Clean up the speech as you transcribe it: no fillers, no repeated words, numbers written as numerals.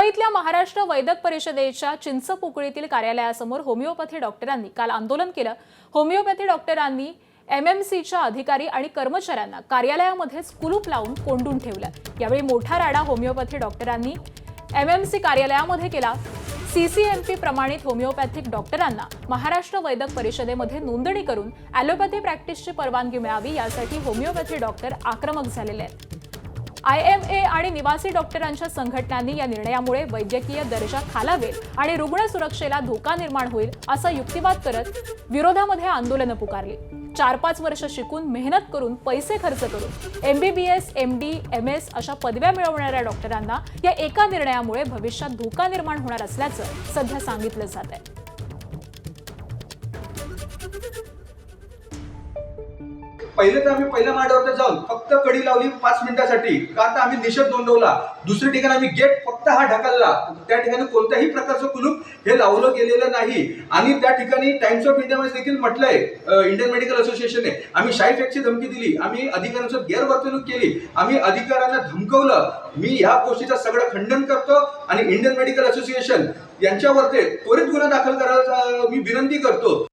मुंबईतल्या महाराष्ट्र वैद्यक परिषदेच्या चिंचपोकळीतील कार्यालयासमोर होमिओपॅथी डॉक्टरांनी काल आंदोलन केलं। होमिओपॅथी डॉक्टरांनी एमएमसीच्या अधिकारी आणि कर्मचाऱ्यांना कार्यालयामध्येच कुलूप लावून कोंडून ठेवलं। यावेळी मोठा राडा होमिओपॅथी डॉक्टरांनी एमएमसी कार्यालयामध्ये केला। सीसीएमपी प्रमाणित होमिओपॅथिक डॉक्टरांना महाराष्ट्र वैद्यक परिषदेमध्ये नोंदणी करून ॲलोपॅथी प्रॅक्टिसची परवानगी मिळावी यासाठी होमिओपॅथी डॉक्टर आक्रमक झालेले आहेत। IMA आणि निवासी डॉक्टरांच्या संघटनांनी या निर्णयामुळे वैद्यकीय दर्जा खालावेल आणि रुग्ण सुरक्षेला धोका निर्माण होईल असा युक्तिवाद करत विरोधामध्ये आंदोलनं पुकारली। 4-5 वर्ष शिकून मेहनत करून पैसे खर्च करून MBBS, MD, MS अशा पदव्या मिळवणाऱ्या डॉक्टरांना या एका निर्णयामुळे भविष्यात धोका निर्माण होणार असल्याचं सध्या सांगितलं जात आहे। पहिले तर आम्ही पहिल्या माळ्यावर जाऊन फक्त कडी लावली 5 मिनिटांसाठी, का तर आम्ही निषेध नोंदवला। दुसऱ्या ठिकाणी आम्ही गेट फक्त हा ढकलला, त्या ठिकाणी कोणत्याही प्रकारचं कुलूप हे लावलं गेलेलं नाही। आणि त्या ठिकाणी टाइम्स ऑफ इंडिया मध्ये देखील म्हटलंय, इंडियन मेडिकल असोसिएशनने आम्ही शाई फॅक्टची धमकी दिली, आम्ही अधिकाऱ्यांची गैरवर्तणूक केली, आम्ही अधिकाऱ्यांना धमकवलं। मी ह्या गोष्टीचं सगळं खंडन करतो आणि इंडियन मेडिकल असोसिएशन यांच्यावरती त्वरित गुन्हा दाखल करायला मी विनंती करतो।